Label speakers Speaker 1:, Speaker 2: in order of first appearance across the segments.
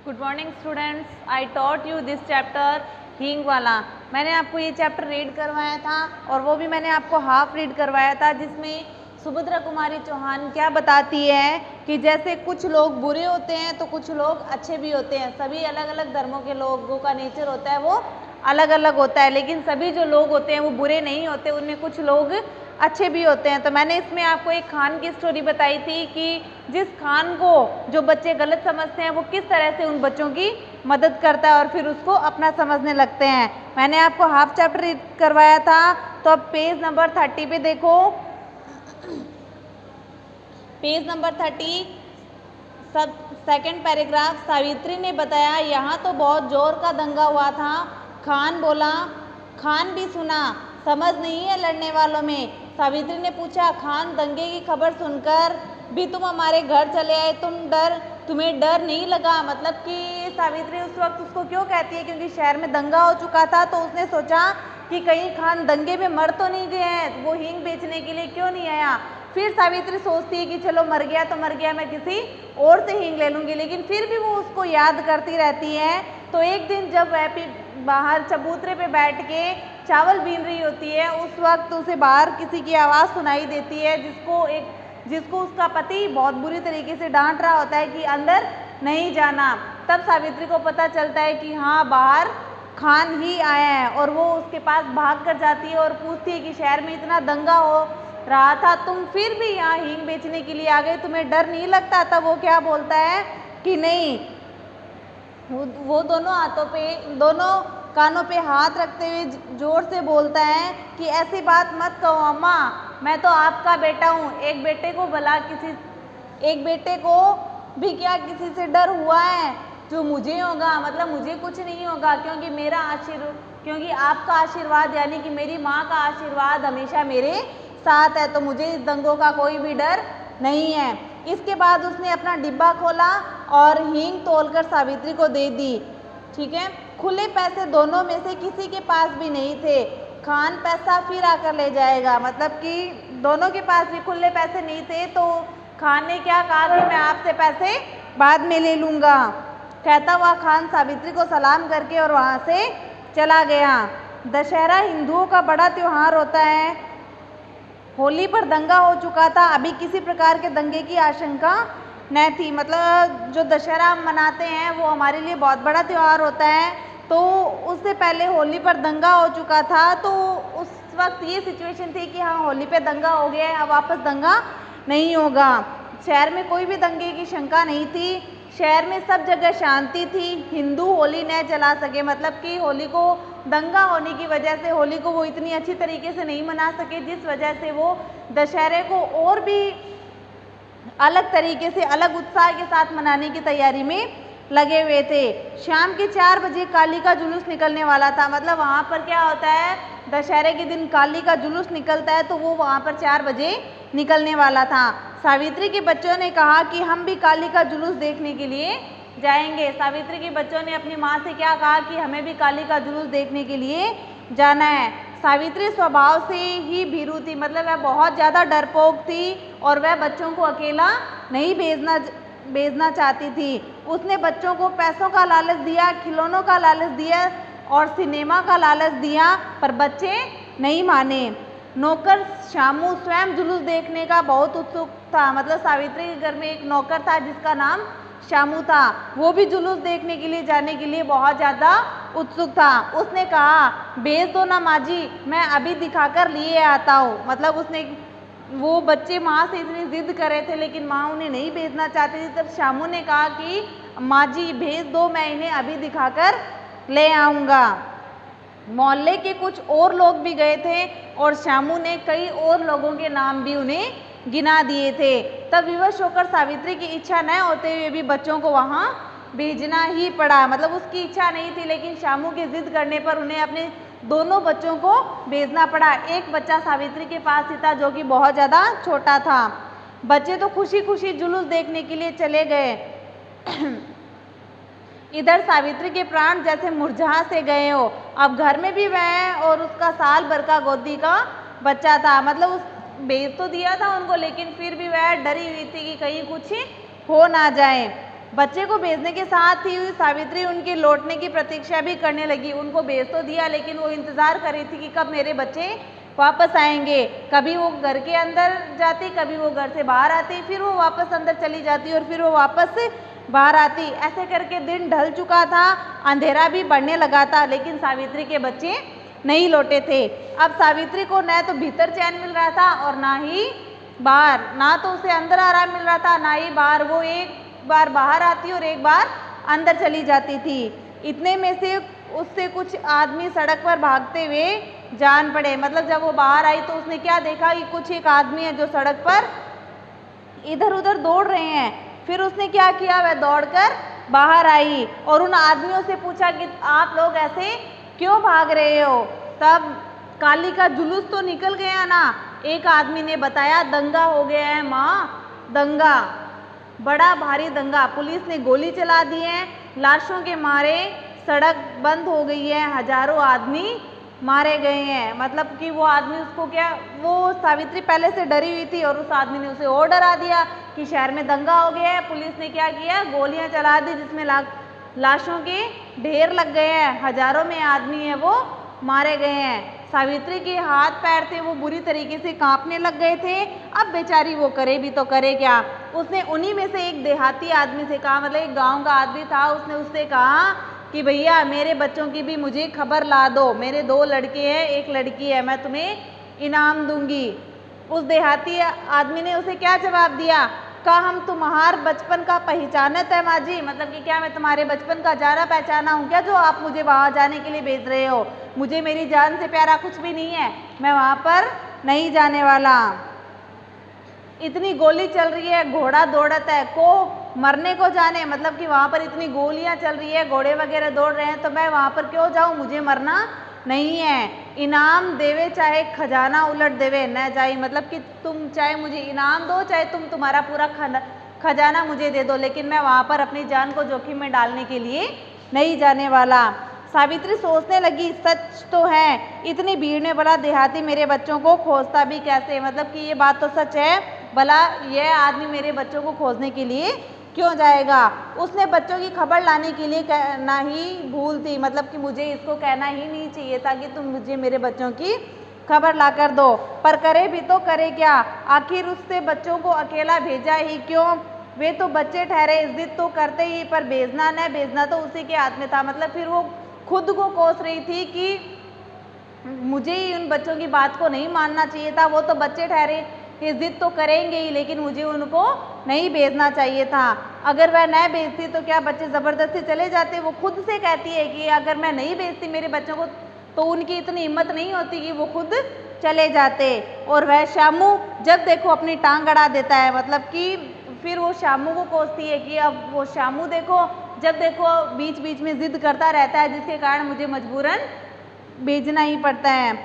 Speaker 1: Good morning students, I taught you this chapter हींग वाला। मैंने आपको ये चैप्टर रीड करवाया था और वो भी मैंने आपको हाफ रीड करवाया था, जिसमें सुभद्रा कुमारी चौहान क्या बताती है कि जैसे कुछ लोग बुरे होते हैं तो कुछ लोग अच्छे भी होते हैं। सभी अलग अलग धर्मों के लोगों का नेचर होता है, वो अलग अलग होता है, लेकिन सभी जो लोग होते हैं वो बुरे नहीं होते, उनमें कुछ लोग अच्छे भी होते हैं। तो मैंने इसमें आपको एक खान की स्टोरी बताई थी कि जिस खान को जो बच्चे गलत समझते हैं वो किस तरह से उन बच्चों की मदद करता है और फिर उसको अपना समझने लगते हैं। मैंने आपको हाफ चैप्टर रीड करवाया था, तो अब पेज नंबर 30 पे देखो। पेज नंबर 30 सब सेकंड पैराग्राफ। सावित्री ने बताया, यहाँ तो बहुत जोर का दंगा हुआ था। खान बोला, खान भी सुना, समझ नहीं है लड़ने वालों में। सावित्री ने पूछा, खान दंगे की खबर सुनकर भी तुम हमारे घर चले आए, तुम्हें डर नहीं लगा? मतलब कि सावित्री उस वक्त उसको क्यों कहती है, क्योंकि शहर में दंगा हो चुका था, तो उसने सोचा कि कहीं खान दंगे में मर तो नहीं गए हैं, वो हींग बेचने के लिए क्यों नहीं आया। फिर सावित्री सोचती है कि चलो मर गया तो मर गया, मैं किसी और से हींग ले लूँगी, लेकिन फिर भी वो उसको याद करती रहती है। तो एक दिन जब वह बाहर चबूतरे पे बैठ के चावल बीन रही होती है, उस वक्त उसे बाहर किसी की आवाज़ सुनाई देती है, जिसको उसका पति बहुत बुरी तरीके से डांट रहा होता है कि अंदर नहीं जाना। तब सावित्री को पता चलता है कि हाँ, बाहर खान ही आया है, और वो उसके पास भाग कर जाती है और पूछती है कि शहर में इतना दंगा हो रहा था, तुम फिर भी यहाँ हींग बेचने के लिए आ गए, तुम्हें डर नहीं लगता? तब वो क्या बोलता है कि नहीं, वो दोनों कानों पे हाथ रखते हुए जोर से बोलता है कि ऐसी बात मत कहो अम्मा, मैं तो आपका बेटा हूँ। एक बेटे को भी क्या किसी से डर हुआ है? जो मुझे होगा, मतलब मुझे कुछ नहीं होगा, क्योंकि आपका आशीर्वाद यानी कि मेरी माँ का आशीर्वाद हमेशा मेरे साथ है, तो मुझे इस दंगों का कोई भी डर नहीं है। इसके बाद उसने अपना डिब्बा खोला और हींग तोलकर सावित्री को दे दी। ठीक है, खुले पैसे दोनों में से किसी के पास भी नहीं थे। खान पैसा फिर आकर ले जाएगा, मतलब कि दोनों के पास भी खुले पैसे नहीं थे, तो खान ने क्या कहा कि मैं आपसे पैसे बाद में ले लूँगा। कहता हुआ खान सावित्री को सलाम करके और वहाँ से चला गया। दशहरा हिंदुओं का बड़ा त्यौहार होता है। होली पर दंगा हो चुका था, अभी किसी प्रकार के दंगे की आशंका न थी। मतलब जो दशहरा हम मनाते हैं वो हमारे लिए बहुत बड़ा त्यौहार होता है, तो उससे पहले होली पर दंगा हो चुका था, तो उस वक्त ये सिचुएशन थी कि हाँ, होली पे दंगा हो गया है, अब वापस दंगा नहीं होगा। शहर में कोई भी दंगे की शंका नहीं थी, शहर में सब जगह शांति थी। हिंदू होली न जला सके, मतलब कि होली को दंगा होने की वजह से होली को वो इतनी अच्छी तरीके से नहीं मना सके, जिस वजह से वो दशहरे को और भी अलग तरीके से, अलग उत्साह के साथ मनाने की तैयारी में लगे हुए थे। शाम के 4 बजे काली का जुलूस निकलने वाला था। मतलब वहाँ पर क्या होता है, दशहरे के दिन काली का जुलूस निकलता है, तो वो वहाँ पर 4 बजे निकलने वाला था। सावित्री के बच्चों ने कहा कि हम भी काली का जुलूस देखने के लिए जाएंगे। सावित्री के बच्चों ने अपनी माँ से क्या कहा कि हमें भी काली का जुलूस देखने के लिए जाना है। सावित्री स्वभाव से ही भीरू थी, मतलब वह बहुत ज़्यादा डरपोक थी और वह बच्चों को अकेला नहीं भेजना चाहती थी। उसने बच्चों को पैसों का लालच दिया, खिलौनों का लालच दिया और सिनेमा का लालच दिया, पर बच्चे नहीं माने। नौकर शामू स्वयं जुलूस देखने का बहुत उत्सुक था। मतलब सावित्री के घर में एक नौकर था जिसका नाम शामू था, वो भी जुलूस देखने के लिए जाने के लिए बहुत ज़्यादा उत्सुक था। उसने कहा, भेज दो ना माँ जी, मैं अभी दिखाकर लिए आता हूँ। मतलब वो बच्चे माँ से इतनी जिद कर रहे थे, लेकिन माँ उन्हें नहीं भेजना चाहती थी। तब शामू ने कहा कि माँ जी भेज दो, मैं इन्हें अभी दिखाकर ले आऊँगा। मोहल्ले के कुछ और लोग भी गए थे और शामू ने कई और लोगों के नाम भी उन्हें गिना दिए थे। तब विवश होकर सावित्री की इच्छा न होते हुए भी बच्चों को वहाँ भेजना ही पड़ा। मतलब उसकी इच्छा नहीं थी, लेकिन शामू की जिद करने पर उन्हें अपने दोनों बच्चों को भेजना पड़ा। एक बच्चा सावित्री के पास ही था जो कि बहुत ज़्यादा छोटा था। बच्चे तो खुशी खुशी जुलूस देखने के लिए चले गए। इधर सावित्री के प्राण जैसे मुरझा से गए हो। अब घर में भी वह और उसका साल भर का गोदी का बच्चा था। मतलब उस भेज तो दिया था उनको, लेकिन फिर भी वह डरी हुई थी कि कहीं कुछ हो ना जाए। बच्चे को भेजने के साथ ही सावित्री उनके लौटने की प्रतीक्षा भी करने लगी। उनको भेज तो दिया, लेकिन वो इंतज़ार कर रही थी कि कब मेरे बच्चे वापस आएंगे। कभी वो घर के अंदर जाती, कभी वो घर से बाहर आती, फिर वो वापस अंदर चली जाती और फिर वो वापस बाहर आती। ऐसे करके दिन ढल चुका था, अंधेरा भी बढ़ने लगा था, लेकिन सावित्री के बच्चे नहीं लौटे थे। अब सावित्री को न तो भीतर चैन मिल रहा था और ना ही बाहर, ना तो उसे अंदर आराम मिल रहा था, ना ही बाहर। वो एक बार बाहर आती और एक बार अंदर चली जाती थी। इतने में से उससे कुछ आदमी सड़क पर भागते हुए जान पड़े। मतलब जब वो बाहर आई तो उसने क्या देखा कि कुछ एक आदमी है जो सड़क पर इधर उधर दौड़ रहे हैं। फिर उसने क्या किया, वह दौड़कर बाहर आई और उन आदमियों से पूछा कि आप लोग ऐसे क्यों भाग रहे हो। तब काली का जुलूस तो निकल गया ना। एक आदमी ने बताया, दंगा हो गया है माँ, दंगा, बड़ा भारी दंगा, पुलिस ने गोली चला दी है, लाशों के मारे सड़क बंद हो गई है, हजारों आदमी मारे गए हैं। मतलब कि वो आदमी उसको क्या, वो सावित्री पहले से डरी हुई थी और उस आदमी ने उसे और डरा दिया कि शहर में दंगा हो गया है। पुलिस ने क्या किया, गोलियां चला दी, जिसमें लाशों के ढेर लग गए हैं, हजारों में आदमी है वो मारे गए हैं। सावित्री के हाथ पैर थे वो बुरी तरीके से कांपने लग गए थे। अब बेचारी वो करे भी तो करे क्या। उसने उन्हीं में से एक देहाती आदमी से कहा, मतलब एक गांव का आदमी था, उसने उससे कहा कि भैया मेरे बच्चों की भी मुझे खबर ला दो, मेरे 2 लड़के हैं, 1 लड़की है, मैं तुम्हें इनाम दूंगी। उस देहाती आदमी ने उसे क्या जवाब दिया, कहा हम तुम्हार बचपन का पहचानत है माँ जी, मतलब कि क्या मैं तुम्हारे बचपन का जाना पहचाना हूँ क्या, जो आप मुझे वहाँ जाने के लिए भेज रहे हो। मुझे मेरी जान से प्यारा कुछ भी नहीं है, मैं वहाँ पर नहीं जाने वाला। इतनी गोली चल रही है, घोड़ा दौड़त है, को मरने को जाने, मतलब कि वहाँ पर इतनी गोलियाँ चल रही है, घोड़े वगैरह दौड़ रहे हैं, तो मैं वहाँ पर क्यों जाऊँ, मुझे मरना नहीं है। इनाम देवे चाहे खजाना उलट देवे न जाए, मतलब कि तुम चाहे मुझे इनाम दो, चाहे तुम तुम्हारा पूरा खजाना मुझे दे दो, लेकिन मैं वहाँ पर अपनी जान को जोखिम में डालने के लिए नहीं जाने वाला। सावित्री सोचने लगी, सच तो है, इतनी भीड़ में भला देहाती मेरे बच्चों को खोजता भी कैसे, मतलब कि ये बात तो सच है, भला यह आदमी मेरे बच्चों को खोजने के लिए क्यों जाएगा। उसने बच्चों की खबर लाने के लिए कहना ही भूल थी, मतलब कि मुझे इसको कहना ही नहीं चाहिए था कि तुम मुझे मेरे बच्चों की खबर ला कर दो, पर करे भी तो करे क्या, आखिर उससे बच्चों को अकेला भेजा ही क्यों, वे तो बच्चे ठहरे, जिद तो करते ही, पर भेजना न भेजना तो उसी के हाथ में था। मतलब फिर वो खुद को कोस रही थी कि मुझे ही उन बच्चों की बात को नहीं मानना चाहिए था, वो तो बच्चे ठहरे, ये जिद तो करेंगे ही, लेकिन मुझे उनको नहीं भेजना चाहिए था। अगर वह न भेजती तो क्या बच्चे ज़बरदस्ती चले जाते। वो खुद से कहती है कि अगर मैं नहीं भेजती मेरे बच्चों को तो उनकी इतनी हिम्मत नहीं होती कि वो खुद चले जाते। और वह शामू जब देखो अपनी टांग अड़ा देता है, मतलब कि फिर वो शामू को कोसती है कि अब वो शामू देखो जब देखो बीच बीच में जिद करता रहता है, जिसके कारण मुझे मजबूरन भेजना ही पड़ता है।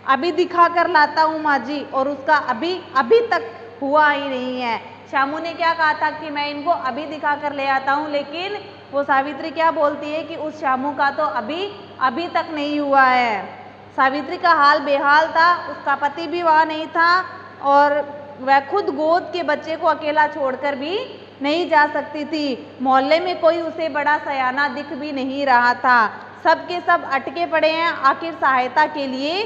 Speaker 1: अभी दिखा कर लाता हूँ माँ जी, और उसका अभी तक हुआ ही नहीं है। शामू ने क्या कहा था कि मैं इनको अभी दिखा कर ले आता हूँ, लेकिन वो सावित्री क्या बोलती है कि उस शामू का तो अभी तक नहीं हुआ है। सावित्री का हाल बेहाल था, उसका पति भी वहाँ नहीं था और वह खुद गोद के बच्चे को अकेला छोड़कर भी नहीं जा सकती थी। मोहल्ले में कोई उसे बड़ा सयाना दिख भी नहीं रहा था, सब के सब अटके पड़े हैं। आखिर सहायता के लिए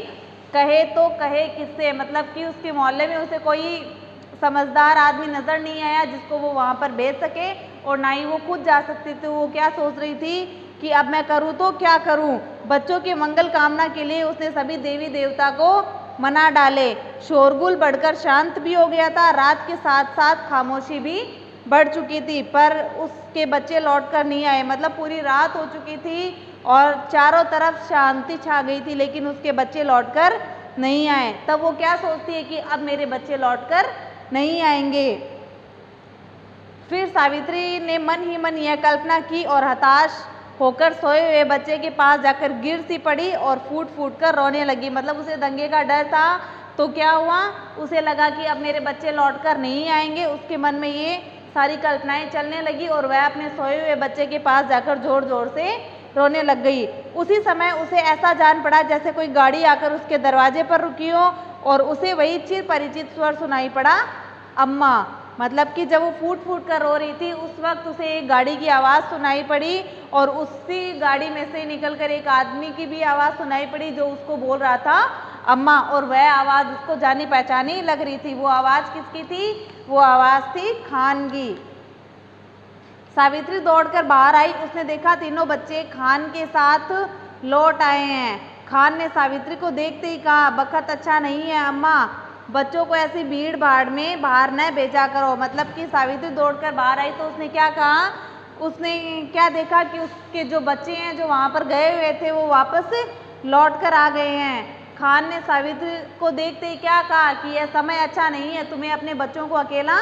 Speaker 1: कहे तो कहे किससे, मतलब कि उसके मोहल्ले में उसे कोई समझदार आदमी नज़र नहीं आया जिसको वो वहाँ पर भेज सके, और ना ही वो खुद जा सकती थी। वो क्या सोच रही थी कि अब मैं करूँ तो क्या करूँ। बच्चों के मंगल कामना के लिए उसने सभी देवी देवता को मना डाले। शोरगुल बढ़कर शांत भी हो गया था, रात के साथ साथ खामोशी भी बढ़ चुकी थी, पर उसके बच्चे लौटकर नहीं आए। मतलब पूरी रात हो चुकी थी और चारों तरफ शांति छा गई थी, लेकिन उसके बच्चे लौटकर नहीं आए। तब वो क्या सोचती है कि अब मेरे बच्चे लौटकर नहीं आएंगे। फिर सावित्री ने मन ही मन यह कल्पना की और हताश होकर सोए हुए बच्चे के पास जाकर गिर सी पड़ी और फूट फूट कर रोने लगी। मतलब उसे दंगे का डर था, तो क्या हुआ, उसे लगा कि अब मेरे बच्चे लौटकर नहीं आएंगे। उसके मन में ये सारी कल्पनाएं चलने लगी और वह अपने सोए हुए बच्चे के पास जाकर जोर जोर से रोने लग गई। उसी समय उसे ऐसा जान पड़ा जैसे कोई गाड़ी आकर उसके दरवाजे पर रुकी हो और उसे वही चिर परिचित स्वर सुनाई पड़ा, अम्मा। मतलब कि जब वो फूट फूट कर रो रही थी उस वक्त उसे एक गाड़ी की आवाज़ सुनाई पड़ी और उसी गाड़ी में से निकलकर एक आदमी की भी आवाज़ सुनाई पड़ी जो उसको बोल रहा था अम्मा, और वह आवाज़ उसको जानी पहचानी लग रही थी। वो आवाज़ किसकी थी? वो आवाज़ थी खान की। सावित्री दौड़कर बाहर आई, उसने देखा तीनों बच्चे खान के साथ लौट आए हैं। खान ने सावित्री को देखते ही कहा, बखत अच्छा नहीं है अम्मा, बच्चों को ऐसी भीड़ भाड़ में बाहर न भेजा करो। मतलब कि सावित्री दौड़कर बाहर आई तो उसने क्या कहा, उसने क्या देखा कि उसके जो बच्चे हैं जो वहाँ पर गए हुए थे वो वापस लौट कर आ गए हैं। खान ने सावित्री को देखते ही क्या कहा कि यह समय अच्छा नहीं है, तुम्हें अपने बच्चों को अकेला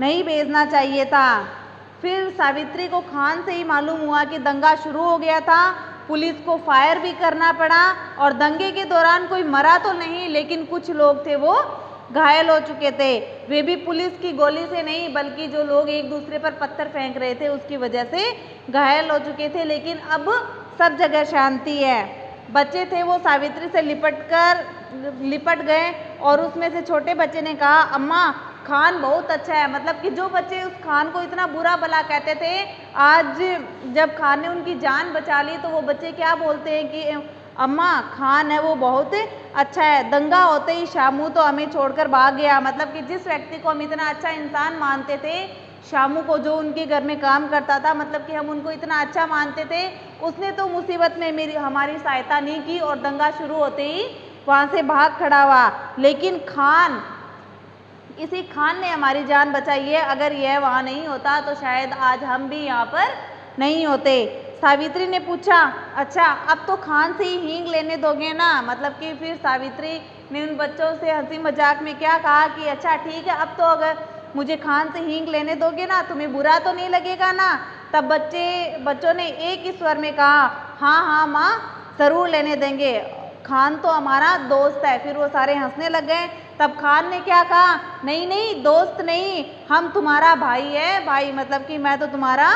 Speaker 1: नहीं भेजना चाहिए था। फिर सावित्री को खान से ही मालूम हुआ कि दंगा शुरू हो गया था। पुलिस को फायर भी करना पड़ा और दंगे के दौरान कोई मरा तो नहीं, लेकिन कुछ लोग थे वो घायल हो चुके थे। वे भी पुलिस की गोली से नहीं बल्कि जो लोग एक दूसरे पर पत्थर फेंक रहे थे उसकी वजह से घायल हो चुके थे। लेकिन अब सब जगह शांति है। बच्चे थे वो सावित्री से लिपट गए और उसमें से छोटे बच्चे ने कहा, अम्मा खान बहुत अच्छा है। मतलब कि जो बच्चे उस खान को इतना बुरा भला कहते थे, आज जब खान ने उनकी जान बचा ली तो वो बच्चे क्या बोलते हैं कि अम्मा खान है वो बहुत अच्छा है। दंगा होते ही शामू तो हमें छोड़कर भाग गया। मतलब कि जिस व्यक्ति को हम इतना अच्छा इंसान मानते थे, शामू को जो उनके घर में काम करता था, मतलब कि हम उनको इतना अच्छा मानते थे, उसने तो मुसीबत में हमारी सहायता नहीं की और दंगा शुरू होते ही वहाँ से भाग खड़ा हुआ। लेकिन इसी खान ने हमारी जान बचाई है। अगर यह वहाँ नहीं होता तो शायद आज हम भी यहाँ पर नहीं होते। सावित्री ने पूछा, अच्छा अब तो खान से ही हींग लेने दोगे ना? मतलब कि फिर सावित्री ने उन बच्चों से हंसी मजाक में क्या कहा कि अच्छा ठीक है, अब तो अगर मुझे खान से हींग लेने दोगे ना, तुम्हें बुरा तो नहीं लगेगा ना? तब बच्चों ने एक ही स्वर में कहा, हाँ हाँ माँ ज़रूर लेने देंगे, खान तो हमारा दोस्त है। फिर वो सारे हंसने लग गए। तब खान ने क्या कहा, नहीं नहीं दोस्त नहीं, हम तुम्हारा भाई है। भाई मतलब कि मैं तो तुम्हारा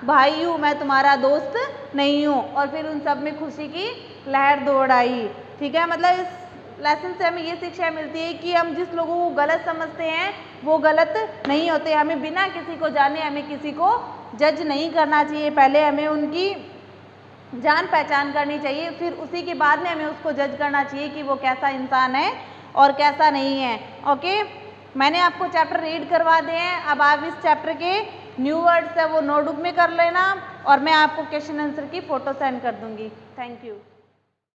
Speaker 1: भाई हूँ, मैं तुम्हारा दोस्त नहीं हूँ। और फिर उन सब में खुशी की लहर दौड़ आई। ठीक है, मतलब इस लेसन से हमें ये शिक्षा मिलती है कि हम जिस लोगों को गलत समझते हैं वो गलत नहीं होते। हमें बिना किसी को जाने हमें किसी को जज नहीं करना चाहिए। पहले हमें उनकी जान पहचान करनी चाहिए, फिर उसी के बाद में हमें उसको जज करना चाहिए कि वो कैसा इंसान है और कैसा नहीं है। ओके, मैंने आपको चैप्टर रीड करवा दिए हैं। अब आप इस चैप्टर के न्यू वर्ड्स है वो नोटबुक में कर लेना और मैं आपको क्वेश्चन आंसर की फ़ोटो सेंड कर दूंगी। Thank you.